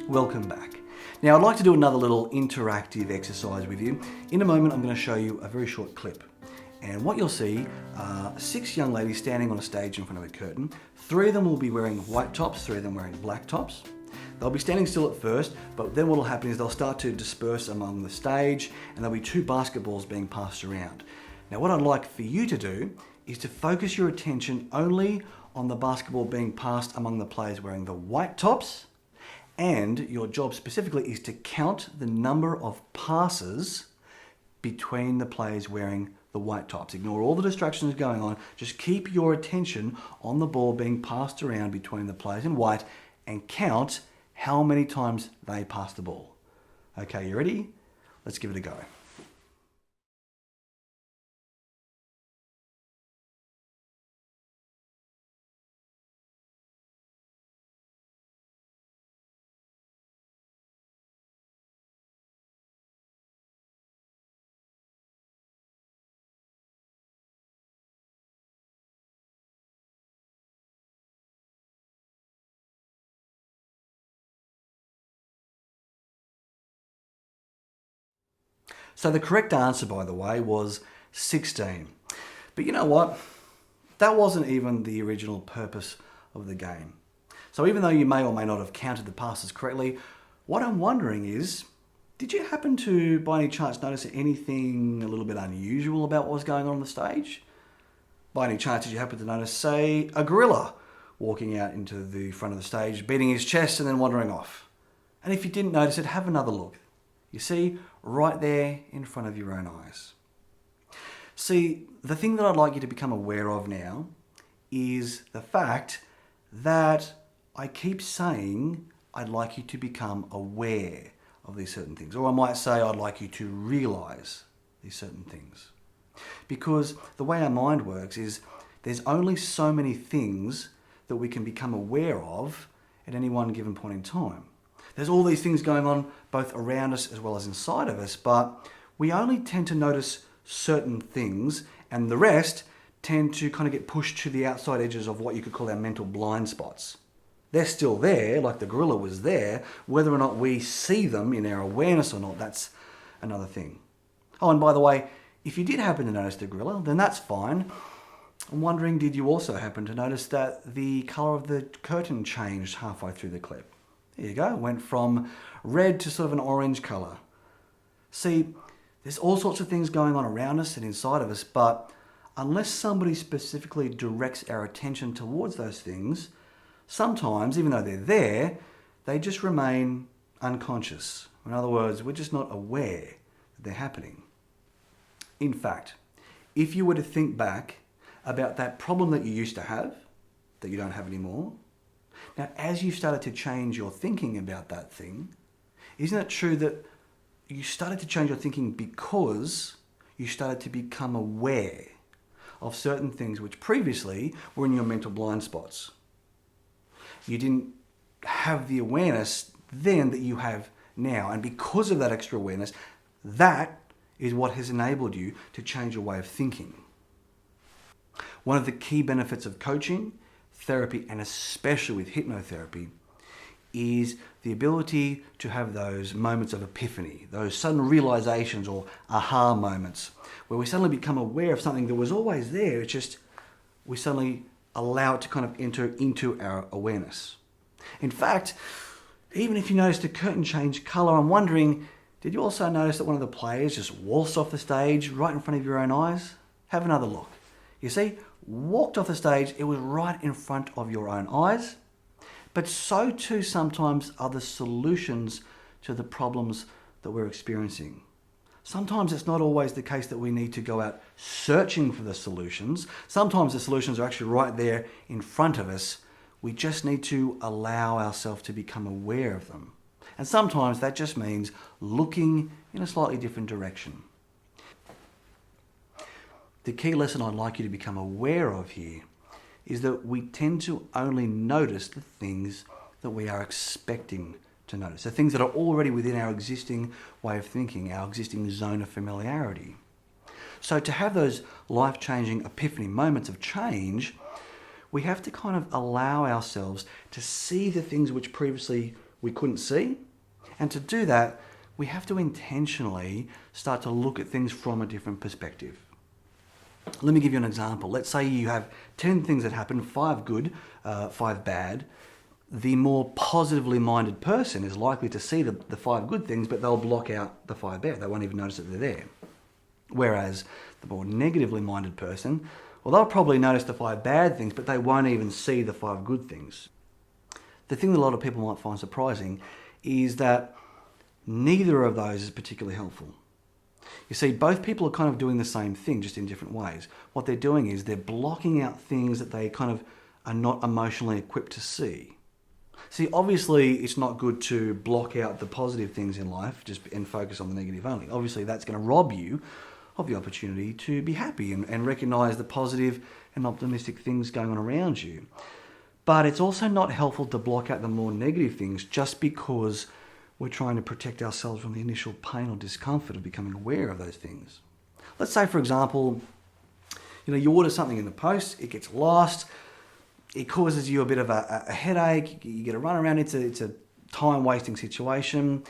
Welcome back. Now I'd like to do another little interactive exercise with you. In a moment I'm going to show you a very short clip. And what you'll see are 6 young ladies standing on a stage in front of a curtain. 3 of them will be wearing white tops, 3 of them wearing black tops. They'll be standing still at first, but then what will happen is they'll start to disperse among the stage and there'll be 2 basketballs being passed around. Now what I'd like for you to do is to focus your attention only on the basketball being passed among the players wearing the white tops, and your job specifically is to count the number of passes between the players wearing the white tops. Ignore all the distractions going on. Just keep your attention on the ball being passed around between the players in white and count how many times they pass the ball. Okay, you ready? Let's give it a go. So the correct answer, by the way, was 16. But you know what? That wasn't even the original purpose of the game. So even though you may or may not have counted the passes correctly, what I'm wondering is, did you happen to, by any chance, notice anything a little bit unusual about what was going on the stage? By any chance, did you happen to notice, say, a gorilla walking out into the front of the stage, beating his chest and then wandering off? And if you didn't notice it, have another look. You see, right there in front of your own eyes. See, the thing that I'd like you to become aware of now is the fact that I keep saying I'd like you to become aware of these certain things. Or I might say I'd like you to realize these certain things. Because the way our mind works is there's only so many things that we can become aware of at any one given point in time. There's all these things going on both around us as well as inside of us, but we only tend to notice certain things and the rest tend to kind of get pushed to the outside edges of what you could call our mental blind spots. They're still there, like the gorilla was there. Whether or not we see them in our awareness or not, that's another thing. Oh, and by the way, if you did happen to notice the gorilla, then that's fine. I'm wondering, did you also happen to notice that the colour of the curtain changed halfway through the clip? There you go, it went from red to sort of an orange colour. See, there's all sorts of things going on around us and inside of us, but unless somebody specifically directs our attention towards those things, sometimes, even though they're there, they just remain unconscious. In other words, we're just not aware that they're happening. In fact, if you were to think back about that problem that you used to have, that you don't have anymore, now, as you started to change your thinking about that thing, isn't it true that you started to change your thinking because you started to become aware of certain things which previously were in your mental blind spots? You didn't have the awareness then that you have now, and because of that extra awareness, that is what has enabled you to change your way of thinking. One of the key benefits of coaching, therapy, and especially with hypnotherapy, is the ability to have those moments of epiphany, those sudden realizations or aha moments, where we suddenly become aware of something that was always there. It's just we suddenly allow it to kind of enter into our awareness. In fact, even if you notice the curtain change colour, I'm wondering, did you also notice that one of the players just waltzed off the stage right in front of your own eyes? Have another look. You see, walked off the stage, it was right in front of your own eyes. But so too sometimes are the solutions to the problems that we're experiencing. Sometimes it's not always the case that we need to go out searching for the solutions. Sometimes the solutions are actually right there in front of us. We just need to allow ourselves to become aware of them. And sometimes that just means looking in a slightly different direction. The key lesson I'd like you to become aware of here is that we tend to only notice the things that we are expecting to notice, the things that are already within our existing way of thinking, our existing zone of familiarity. So to have those life-changing epiphany moments of change, we have to kind of allow ourselves to see the things which previously we couldn't see. And to do that, we have to intentionally start to look at things from a different perspective. Let me give you an example. Let's say you have 10 things that happen, 5 good, 5 bad. The more positively minded person is likely to see the 5 good things, but they'll block out the 5 bad. They won't even notice that they're there. Whereas the more negatively minded person, well, they'll probably notice the 5 bad things, but they won't even see the 5 good things. The thing that a lot of people might find surprising is that neither of those is particularly helpful. You see, both people are kind of doing the same thing, just in different ways. What they're doing is they're blocking out things that they kind of are not emotionally equipped to see. See, obviously, it's not good to block out the positive things in life and focus on the negative only. Obviously, that's going to rob you of the opportunity to be happy and recognize the positive and optimistic things going on around you. But it's also not helpful to block out the more negative things just because we're trying to protect ourselves from the initial pain or discomfort of becoming aware of those things. Let's say, for example, you order something in the post, it gets lost, it causes you a bit of a headache, you get a run around, it's a time-wasting situation.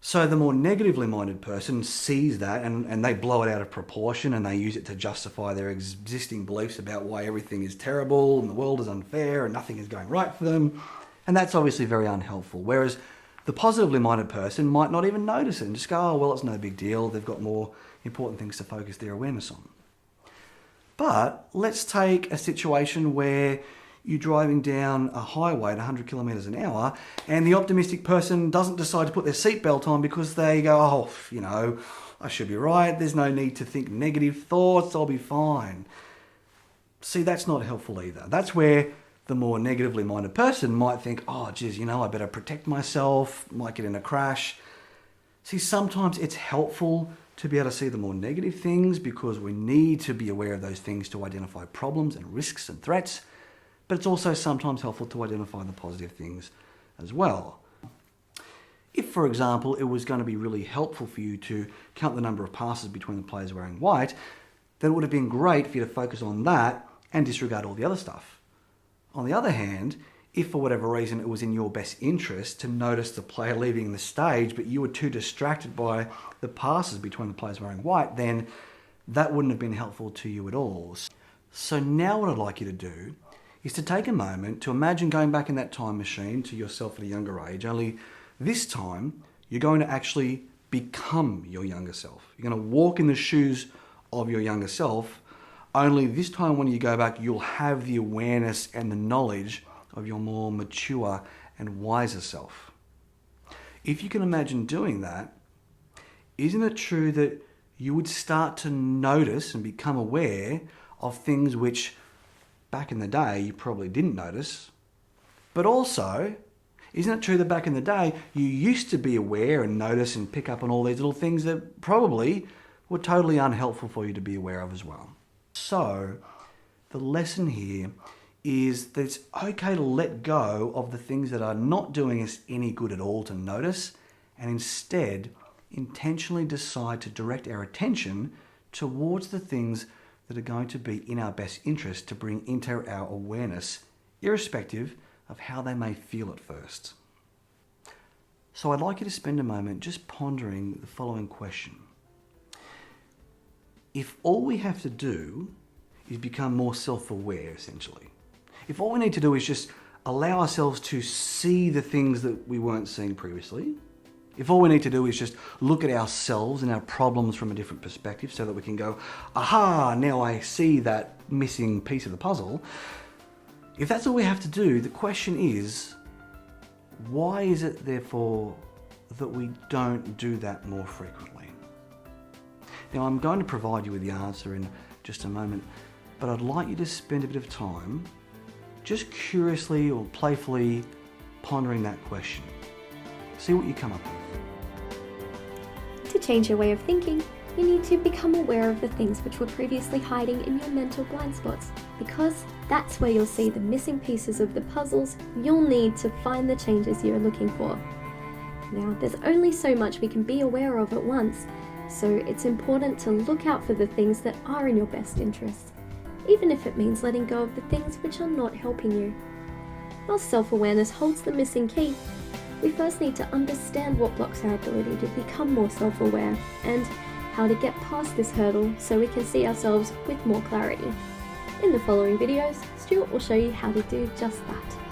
So the more negatively minded person sees that and they blow it out of proportion and they use it to justify their existing beliefs about why everything is terrible and the world is unfair and nothing is going right for them. And that's obviously very unhelpful. Whereas the positively minded person might not even notice it and just go, oh, well, it's no big deal. They've got more important things to focus their awareness on. But let's take a situation where you're driving down a highway at 100 kilometres an hour and the optimistic person doesn't decide to put their seatbelt on because they go, oh, I should be right. There's no need to think negative thoughts. I'll be fine. See, that's not helpful either. That's where the more negatively minded person might think, oh, geez, I better protect myself, might get in a crash. See, sometimes it's helpful to be able to see the more negative things because we need to be aware of those things to identify problems and risks and threats. But it's also sometimes helpful to identify the positive things as well. If, for example, it was going to be really helpful for you to count the number of passes between the players wearing white, then it would have been great for you to focus on that and disregard all the other stuff. On the other hand, if for whatever reason it was in your best interest to notice the player leaving the stage, but you were too distracted by the passes between the players wearing white, then that wouldn't have been helpful to you at all. So now what I'd like you to do is to take a moment to imagine going back in that time machine to yourself at a younger age, only this time you're going to actually become your younger self. You're going to walk in the shoes of your younger self. Only this time when you go back, you'll have the awareness and the knowledge of your more mature and wiser self. If you can imagine doing that, isn't it true that you would start to notice and become aware of things which back in the day you probably didn't notice? But also, isn't it true that back in the day you used to be aware and notice and pick up on all these little things that probably were totally unhelpful for you to be aware of as well? So, the lesson here is that it's okay to let go of the things that are not doing us any good at all to notice and instead intentionally decide to direct our attention towards the things that are going to be in our best interest to bring into our awareness, irrespective of how they may feel at first. So I'd like you to spend a moment just pondering the following question. If all we have to do is become more self-aware, essentially, if all we need to do is just allow ourselves to see the things that we weren't seeing previously, if all we need to do is just look at ourselves and our problems from a different perspective so that we can go, aha, now I see that missing piece of the puzzle, if that's all we have to do, the question is, why is it therefore that we don't do that more frequently? Now, I'm going to provide you with the answer in just a moment, but I'd like you to spend a bit of time just curiously or playfully pondering that question. See what you come up with. To change your way of thinking, you need to become aware of the things which were previously hiding in your mental blind spots, because that's where you'll see the missing pieces of the puzzles you'll need to find the changes you're looking for. Now, there's only so much we can be aware of at once, so it's important to look out for the things that are in your best interest, even if it means letting go of the things which are not helping you. While self-awareness holds the missing key, we first need to understand what blocks our ability to become more self-aware and how to get past this hurdle so we can see ourselves with more clarity. In the following videos, Stuart will show you how to do just that.